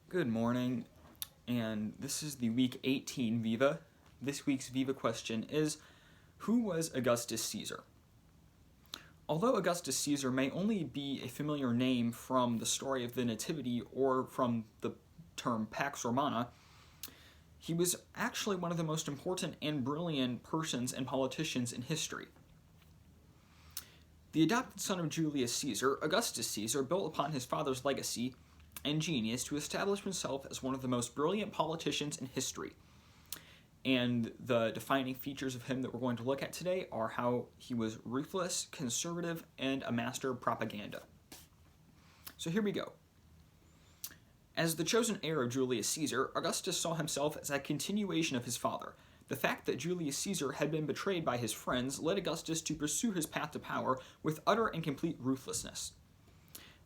Good morning, and this is the week 18 Viva. This week's Viva question is, who was Augustus Caesar? Although Augustus Caesar may only be a familiar name from the story of the Nativity or from the term Pax Romana, he was actually one of the most important and brilliant persons and politicians in history. The adopted son of Julius Caesar, Augustus Caesar built upon his father's legacy and genius to establish himself as one of the most brilliant politicians in history. And the defining features of him that we're going to look at today are how he was ruthless, conservative, and a master of propaganda. So here we go. As the chosen heir of Julius Caesar, Augustus saw himself as a continuation of his father. The fact that Julius Caesar had been betrayed by his friends led Augustus to pursue his path to power with utter and complete ruthlessness.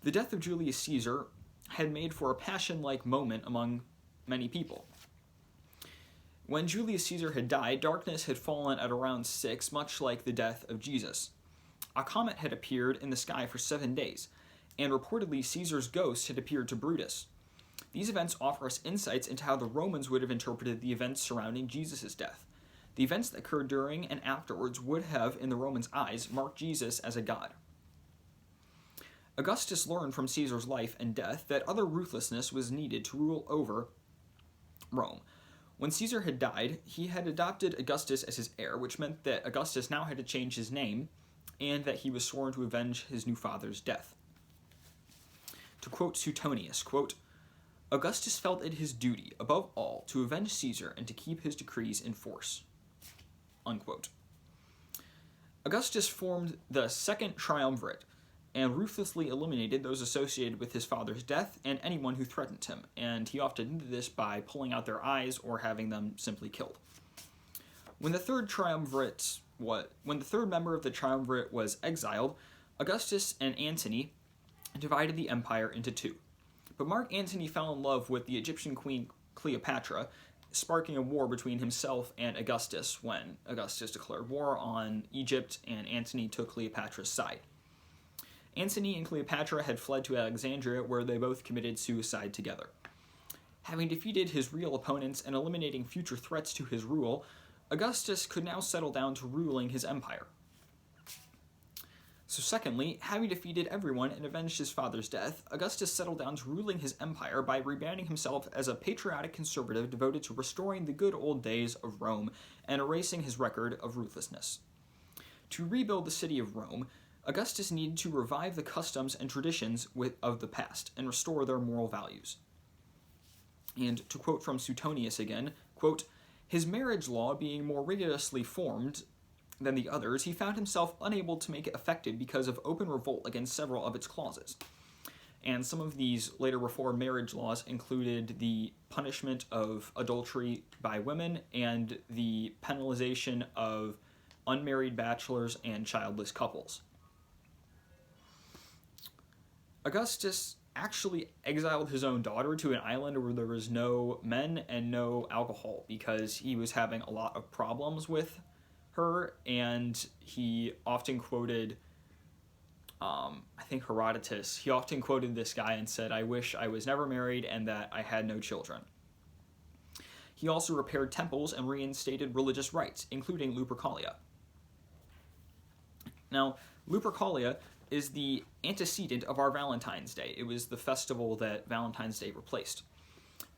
The death of Julius Caesar had made for a passion-like moment among many people. When Julius Caesar had died, darkness had fallen at around 6, much like the death of Jesus. A comet had appeared in the sky for 7 days, and reportedly Caesar's ghost had appeared to Brutus. These events offer us insights into how the Romans would have interpreted the events surrounding Jesus' death. The events that occurred during and afterwards would have, in the Romans' eyes, marked Jesus as a god. Augustus learned from Caesar's life and death that other ruthlessness was needed to rule over Rome. When Caesar had died, he had adopted Augustus as his heir, which meant that Augustus now had to change his name, and that he was sworn to avenge his new father's death. To quote Suetonius, quote, "Augustus felt it his duty, above all, to avenge Caesar and to keep his decrees in force." Unquote. Augustus formed the Second Triumvirate, and ruthlessly eliminated those associated with his father's death and anyone who threatened him, and he often did this by pulling out their eyes or having them simply killed. When the third member of the triumvirate was exiled, Augustus and Antony divided the empire into two. But Mark Antony fell in love with the Egyptian queen Cleopatra, sparking a war between himself and Augustus when Augustus declared war on Egypt and Antony took Cleopatra's side. Antony and Cleopatra had fled to Alexandria, where they both committed suicide together. Having defeated his real opponents and eliminating future threats to his rule, Augustus could now settle down to ruling his empire. So secondly, having defeated everyone and avenged his father's death, Augustus settled down to ruling his empire by rebranding himself as a patriotic conservative devoted to restoring the good old days of Rome and erasing his record of ruthlessness. To rebuild the city of Rome, Augustus needed to revive the customs and traditions of the past and restore their moral values. And to quote from Suetonius again, quote, "His marriage law being more rigorously formed than the others, he found himself unable to make it effective because of open revolt against several of its clauses." And some of these later reformed marriage laws included the punishment of adultery by women and the penalization of unmarried bachelors and childless couples. Augustus actually exiled his own daughter to an island where there was no men and no alcohol because he was having a lot of problems with her, and he often quoted, I think Herodotus, he often quoted this guy and said, "I wish I was never married and that I had no children." He also repaired temples and reinstated religious rites, including Lupercalia. Now, Lupercalia is the antecedent of our Valentine's Day. It was the festival that Valentine's Day replaced.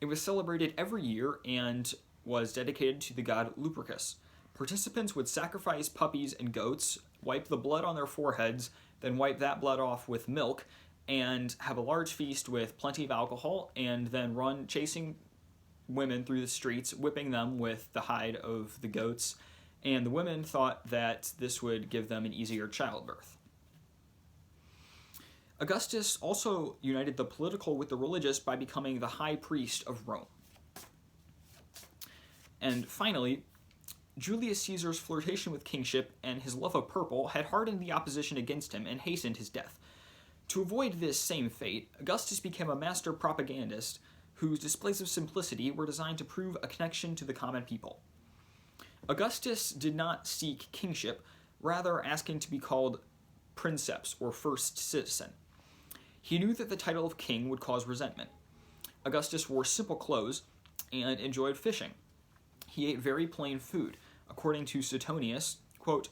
It was celebrated every year and was dedicated to the god Lupercus. Participants would sacrifice puppies and goats, wipe the blood on their foreheads, then wipe that blood off with milk, and have a large feast with plenty of alcohol, and then run chasing women through the streets, whipping them with the hide of the goats, and the women thought that this would give them an easier childbirth. Augustus also united the political with the religious by becoming the high priest of Rome. And finally, Julius Caesar's flirtation with kingship and his love of purple had hardened the opposition against him and hastened his death. To avoid this same fate, Augustus became a master propagandist whose displays of simplicity were designed to prove a connection to the common people. Augustus did not seek kingship, rather asking to be called princeps or first citizen. He knew that the title of king would cause resentment. Augustus wore simple clothes and enjoyed fishing. He ate very plain food. According to Suetonius, quote,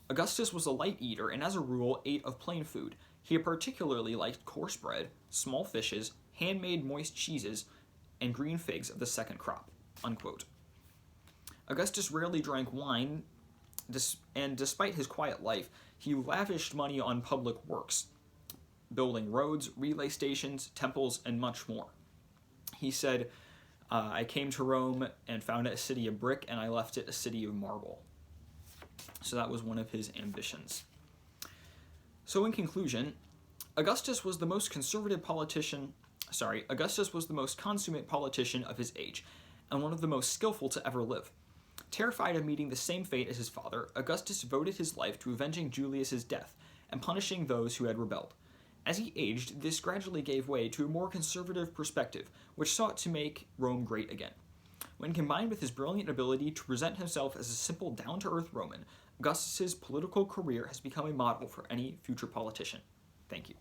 Augustus was a light eater and as a rule ate of plain food. He particularly liked coarse bread, small fishes, handmade moist cheeses, and green figs of the second crop, unquote. Augustus rarely drank wine, and despite his quiet life, he lavished money on public works, building roads, relay stations, temples, and much more. He said, I came to Rome and found it a city of brick, and I left it a city of marble. So that was one of his ambitions. So in conclusion, Augustus was the most consummate politician of his age, and one of the most skillful to ever live. Terrified of meeting the same fate as his father, Augustus devoted his life to avenging Julius's death and punishing those who had rebelled. As he aged, this gradually gave way to a more conservative perspective, which sought to make Rome great again. When combined with his brilliant ability to present himself as a simple, down-to-earth Roman, Augustus's political career has become a model for any future politician. Thank you.